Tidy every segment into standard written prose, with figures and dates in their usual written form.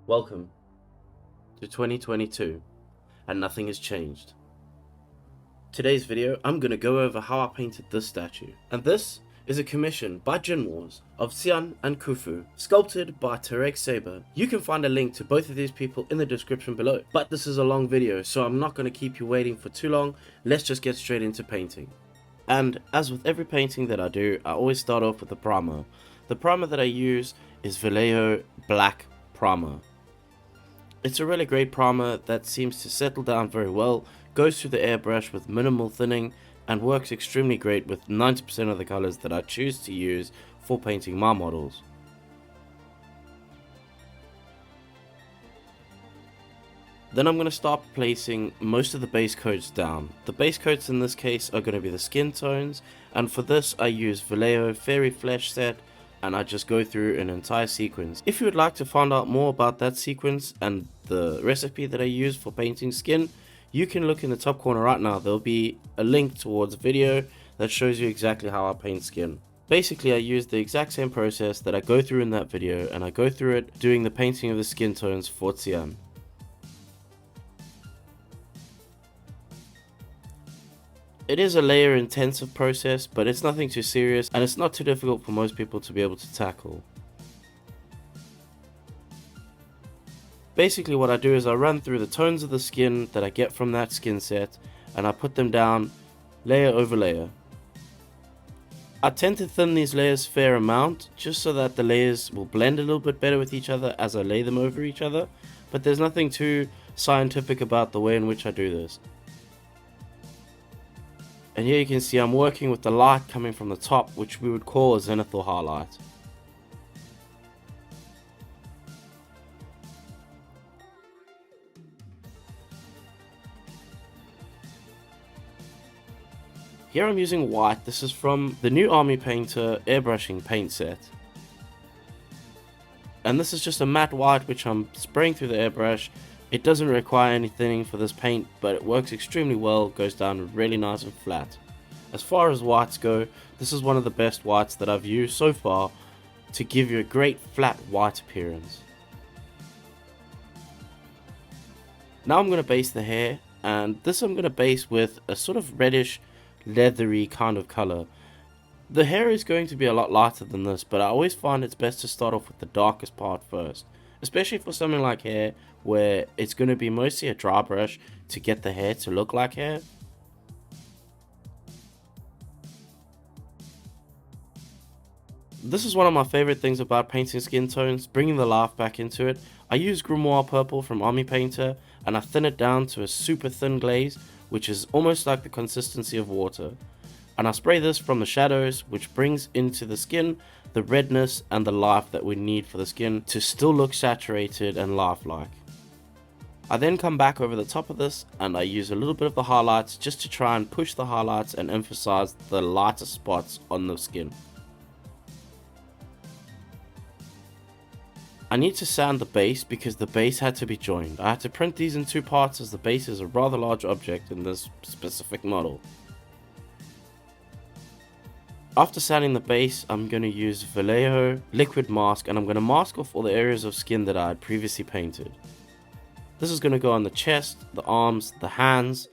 Welcome to 2022, and nothing has changed. Today's video, I'm going to go over how I painted this statue, and this is a commission by Djinnwars of Djinn and Kufu, sculpted by ROXY. You can find a link to both of these people in the description below, but this is a long video, so I'm not going to keep you waiting for too long. Let's just get straight into painting. And as with every painting that I do, I always start off with the primer. The primer that I use is Vallejo Black Primer. It's a really great primer that seems to settle down very well, goes through the airbrush with minimal thinning, and works extremely great with 90% of the colors that I choose to use for painting my models. Then I'm going to start placing most of the base coats down. The base coats in this case are going to be the skin tones, and for this I use Vallejo Fairy Flesh Set, and I just go through an entire sequence. If you would like to find out more about that sequence and the recipe that I use for painting skin, you can look in the top corner right now. There'll be a link towards a video that shows you exactly how I paint skin. Basically, I use the exact same process that I go through in that video, and I go through it doing the painting of the skin tones for Djinn. It is a layer intensive process, but it's nothing too serious and it's not too difficult for most people to be able to tackle. Basically what I do is I run through the tones of the skin that I get from that skin set and I put them down layer over layer. I tend to thin these layers a fair amount just so that the layers will blend a little bit better with each other as I lay them over each other, but there's nothing too scientific about the way in which I do this. And here you can see I'm working with the light coming from the top, which we would call a zenithal highlight. Here I'm using white. This is from the new Army Painter airbrushing paint set. And this is just a matte white which I'm spraying through the airbrush. It doesn't require any thinning for this paint, but it works extremely well, goes down really nice and flat. As far as whites go, this is one of the best whites that I've used so far to give you a great flat white appearance. Now I'm going to base the hair, and this I'm going to base with a sort of reddish, leathery kind of color. The hair is going to be a lot lighter than this, but I always find it's best to start off with the darkest part first. Especially for something like hair, where it's going to be mostly a dry brush to get the hair to look like hair. This is one of my favorite things about painting skin tones, bringing the life back into it. I use Grimoire Purple from Army Painter, and I thin it down to a super thin glaze, which is almost like the consistency of water. And I spray this from the shadows, which brings into the skin the redness and the life that we need for the skin to still look saturated and lifelike. I then come back over the top of this and I use a little bit of the highlights just to try and push the highlights and emphasize the lighter spots on the skin. I need to sand the base because the base had to be joined. I had to print these in two parts as the base is a rather large object in this specific model. After sanding the base, I'm going to use Vallejo liquid mask, and I'm going to mask off all the areas of skin that I had previously painted. This is going to go on the chest, the arms, the hands,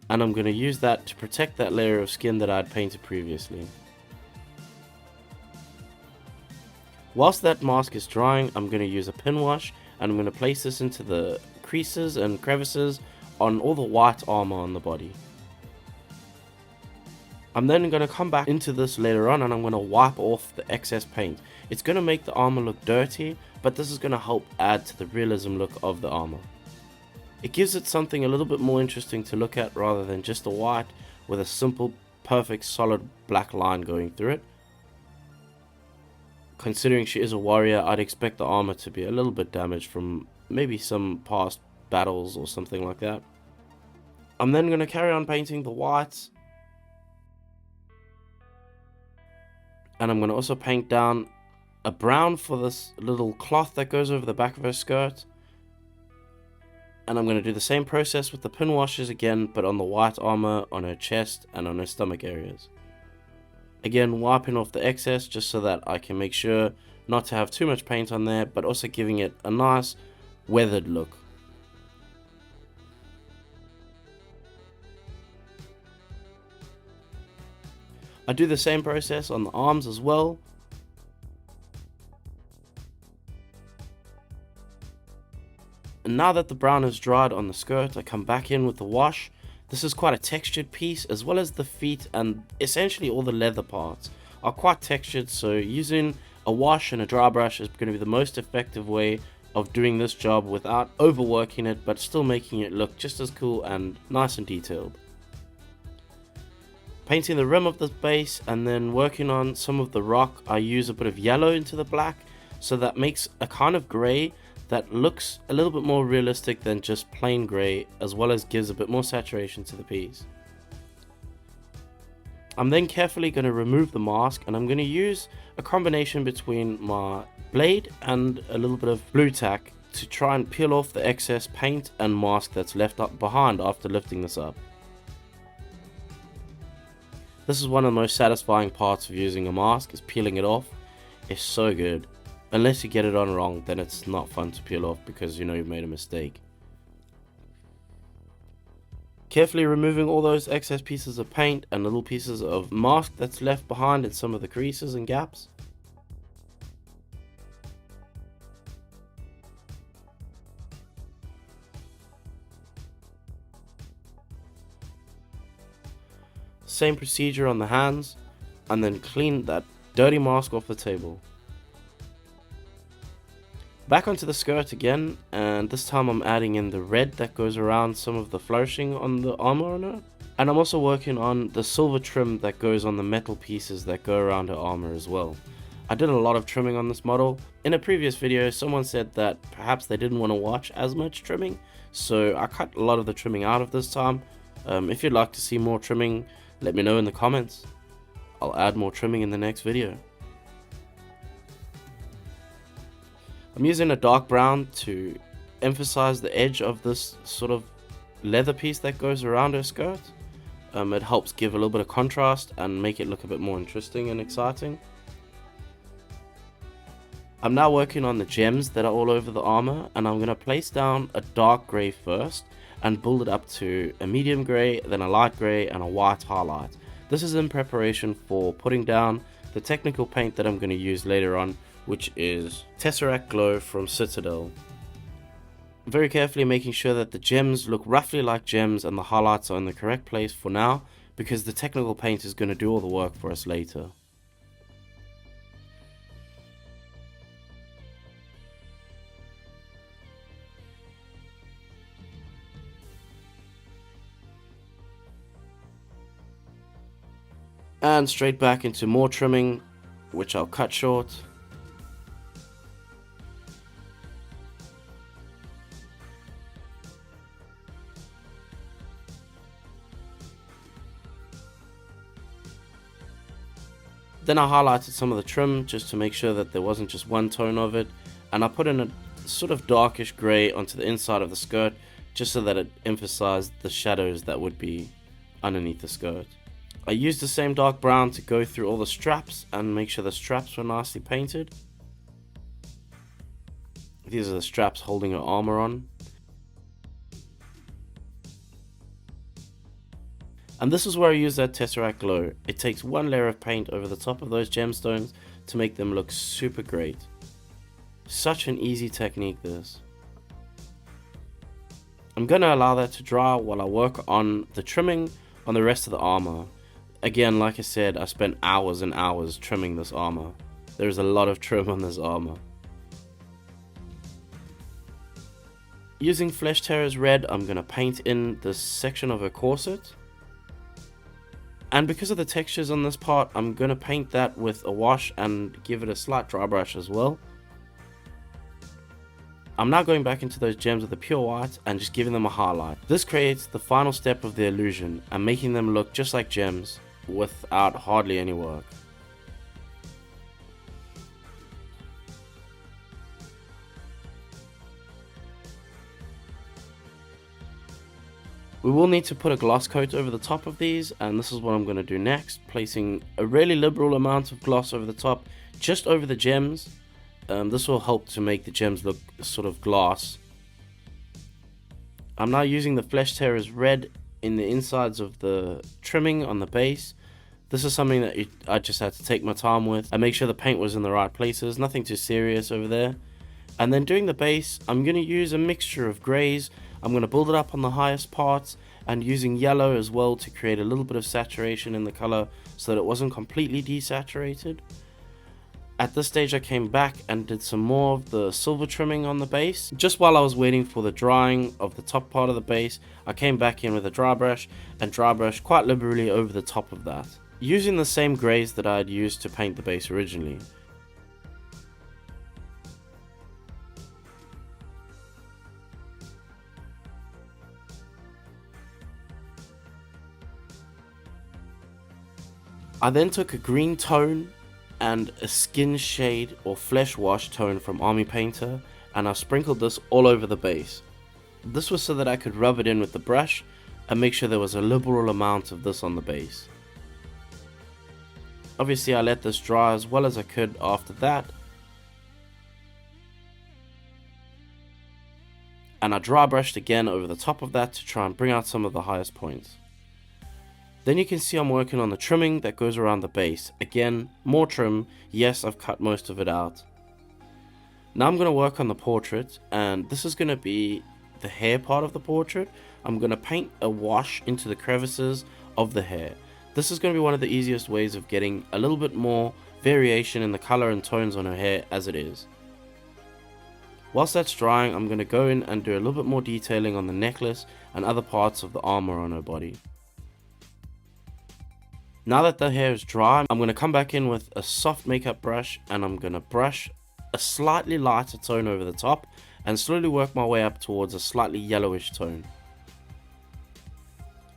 and I'm going to use that to protect that layer of skin that I had painted previously. Whilst that mask is drying, I'm going to use a pin wash, and I'm going to place this into the creases and crevices on all the white armor on the body. I'm then going to come back into this later on and I'm going to wipe off the excess paint. It's going to make the armor look dirty, but this is going to help add to the realism look of the armor. It gives it something a little bit more interesting to look at rather than just a white with a simple, perfect, solid black line going through it. Considering she is a warrior, I'd expect the armor to be a little bit damaged from maybe some past battles or something like that. I'm then going to carry on painting the whites. And I'm going to also paint down a brown for this little cloth that goes over the back of her skirt. And I'm going to do the same process with the pin washes again, but on the white armor, on her chest, and on her stomach areas. Again, wiping off the excess just so that I can make sure not to have too much paint on there, but also giving it a nice weathered look. I do the same process on the arms as well. And now that the brown is dried on the skirt, I come back in with the wash. This is quite a textured piece, as well as the feet and essentially all the leather parts are quite textured, so using a wash and a dry brush is going to be the most effective way of doing this job without overworking it, but still making it look just as cool and nice and detailed. Painting the rim of the base and then working on some of the rock, I use a bit of yellow into the black, so that makes a kind of grey that looks a little bit more realistic than just plain grey, as well as gives a bit more saturation to the piece. I'm then carefully going to remove the mask, and I'm going to use a combination between my blade and a little bit of blue tack to try and peel off the excess paint and mask that's left up behind after lifting this up. This is one of the most satisfying parts of using a mask, is peeling it off. It's so good. Unless you get it on wrong, then it's not fun to peel off because you know you've made a mistake. Carefully removing all those excess pieces of paint and little pieces of mask that's left behind in some of the creases and gaps. Same procedure on the hands, and then clean that dirty mask off the table. Back onto the skirt again, and this time I'm adding in the red that goes around some of the flourishing on the armor on her. And I'm also working on the silver trim that goes on the metal pieces that go around her armor as well. I did a lot of trimming on this model. In a previous video, someone said that perhaps they didn't want to watch as much trimming, so I cut a lot of the trimming out of this time. If you'd like to see more trimming, let me know in the comments. I'll add more trimming in the next video. I'm using a dark brown to emphasize the edge of this sort of leather piece that goes around her skirt. It helps give a little bit of contrast and make it look a bit more interesting and exciting. I'm now working on the gems that are all over the armor, and I'm going to place down a dark grey first and build it up to a medium grey, then a light grey and a white highlight. This is in preparation for putting down the technical paint that I'm going to use later on, which is Tesseract Glow from Citadel. Very carefully making sure that the gems look roughly like gems and the highlights are in the correct place for now, because the technical paint is going to do all the work for us later. And straight back into more trimming, which I'll cut short. Then I highlighted some of the trim just to make sure that there wasn't just one tone of it, and I put in a sort of darkish grey onto the inside of the skirt just so that it emphasized the shadows that would be underneath the skirt. I used the same dark brown to go through all the straps and make sure the straps were nicely painted. These are the straps holding her armor on. And this is where I use that Tesseract Glow. It takes one layer of paint over the top of those gemstones to make them look super great. Such an easy technique this. I'm going to allow that to dry while I work on the trimming on the rest of the armor. Again, like I said, I spent hours and hours trimming this armor. There's a lot of trim on this armor. Using Flesh Terror's red, I'm going to paint in this section of her corset. And because of the textures on this part, I'm going to paint that with a wash and give it a slight dry brush as well. I'm now going back into those gems with a pure white and just giving them a highlight. This creates the final step of the illusion and making them look just like gems without hardly any work. We will need to put a gloss coat over the top of these, and this is what I'm going to do next, placing a really liberal amount of gloss over the top, just over the gems. This will help to make the gems look sort of glass I'm now using the flesh tearers red in the insides of the trimming on the base. This is something that I just had to take my time with and make sure the paint was in the right places, nothing too serious over there. And then doing the base, I'm going to use a mixture of greys. I'm going to build it up on the highest parts and using yellow as well to create a little bit of saturation in the color so that it wasn't completely desaturated. At this stage I came back and did some more of the silver trimming on the base. Just while I was waiting for the drying of the top part of the base, I came back in with a dry brush and dry brushed quite liberally over the top of that, using the same greys that I had used to paint the base originally. I then took a green tone and a skin shade or flesh wash tone from Army Painter, and I sprinkled this all over the base. This was so that I could rub it in with the brush and make sure there was a liberal amount of this on the base. Obviously I let this dry as well as I could after that, and I dry brushed again over the top of that to try and bring out some of the highest points. Then you can see I'm working on the trimming that goes around the base. Again, more trim. Yes, I've cut most of it out. Now I'm going to work on the portrait, and this is going to be the hair part of the portrait. I'm going to paint a wash into the crevices of the hair. This is going to be one of the easiest ways of getting a little bit more variation in the color and tones on her hair as it is. Whilst that's drying, I'm going to go in and do a little bit more detailing on the necklace and other parts of the armor on her body. Now that the hair is dry, I'm going to come back in with a soft makeup brush and I'm going to brush a slightly lighter tone over the top and slowly work my way up towards a slightly yellowish tone.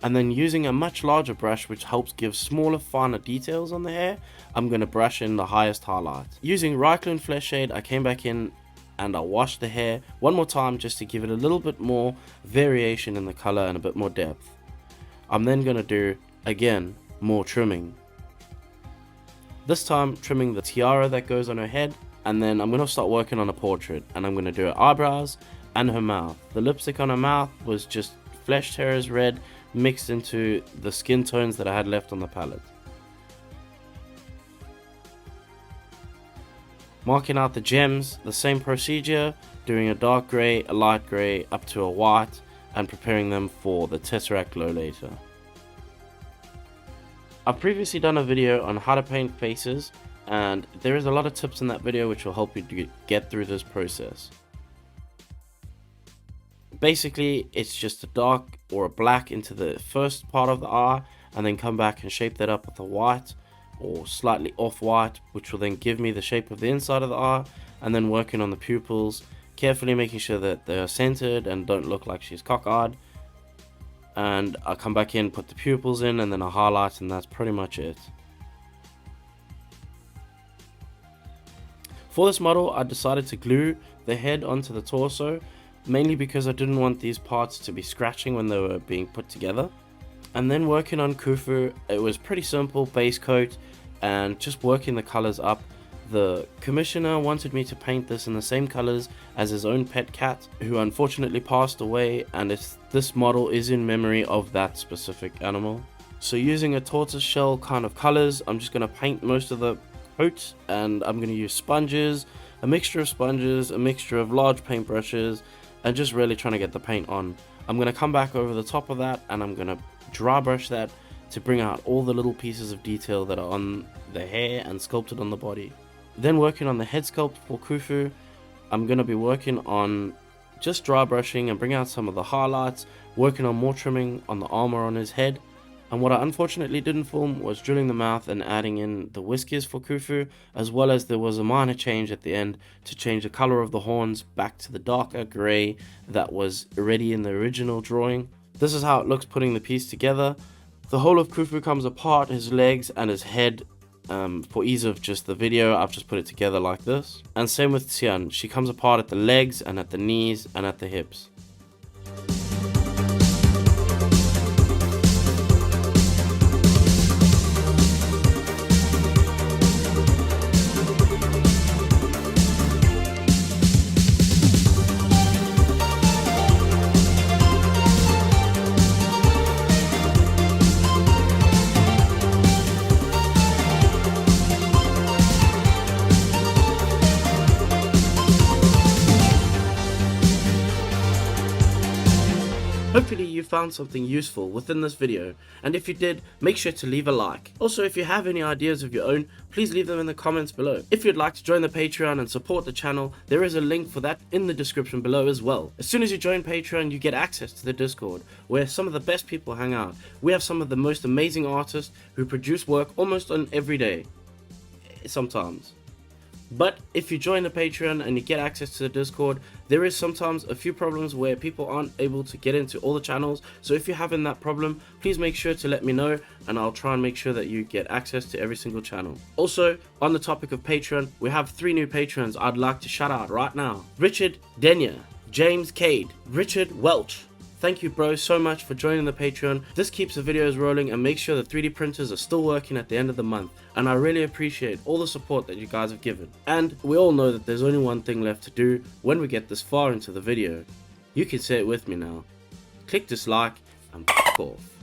And then using a much larger brush which helps give smaller, finer details on the hair, I'm going to brush in the highest highlights. Using Resin Flesh Shade, I came back in and I washed the hair one more time just to give it a little bit more variation in the color and a bit more depth. I'm then going to do, again, more trimming. This time trimming the tiara that goes on her head, and then I'm going to start working on a portrait and I'm going to do her eyebrows and her mouth. The lipstick on her mouth was just flesh tearers red mixed into the skin tones that I had left on the palette. Marking out the gems, the same procedure, doing a dark grey, a light grey up to a white and preparing them for the Tesseract glow later. I've previously done a video on how to paint faces, and there is a lot of tips in that video which will help you to get through this process. Basically, it's just a dark or a black into the first part of the eye, and then come back and shape that up with a white or slightly off-white, which will then give me the shape of the inside of the eye, and then working on the pupils, carefully making sure that they are centered and don't look like she's cock-eyed. And I'll come back in, put the pupils in, and then I highlight, and that's pretty much it. For this model, I decided to glue the head onto the torso, mainly because I didn't want these parts to be scratching when they were being put together. And then working on Kufu, it was pretty simple, base coat, and just working the colors up. The commissioner wanted me to paint this in the same colors as his own pet cat, who unfortunately passed away, and this model is in memory of that specific animal. So using a tortoise shell kind of colors, I'm just going to paint most of the coat, and I'm going to use sponges, a mixture of sponges, a mixture of large paintbrushes, and just really trying to get the paint on. I'm going to come back over the top of that, and I'm going to dry brush that to bring out all the little pieces of detail that are on the hair and sculpted on the body. Then working on the head sculpt for Kufu, I'm going to be working on just dry brushing and bring out some of the highlights, working on more trimming on the armor on his head. And what I unfortunately didn't film was drilling the mouth and adding in the whiskers for Kufu, as well as there was a minor change at the end to change the color of the horns back to the darker grey that was already in the original drawing. This is how it looks putting the piece together. The whole of Kufu comes apart, his legs and his head. For ease of just the video, I've just put it together like this. And same with Djinn, she comes apart at the legs and at the knees and at the hips. Hopefully you found something useful within this video, and if you did, make sure to leave a like. Also, if you have any ideas of your own, please leave them in the comments below. If you'd like to join the Patreon and support the channel, there is a link for that in the description below as well. As soon as you join Patreon, you get access to the Discord, where some of the best people hang out. We have some of the most amazing artists who produce work almost on every day. Sometimes. But if you join the Patreon and you get access to the Discord, there is sometimes a few problems where people aren't able to get into all the channels. So if you're having that problem, please make sure to let me know and I'll try and make sure that you get access to every single channel. Also, on the topic of Patreon, we have 3 new patrons I'd like to shout out right now. Richard Denyer, James Cade, Richard Welch. Thank you bro so much for joining the Patreon. This keeps the videos rolling and makes sure the 3D printers are still working at the end of the month. And I really appreciate all the support that you guys have given. And we all know that there's only one thing left to do when we get this far into the video. You can say it with me now. Click dislike and f**k off.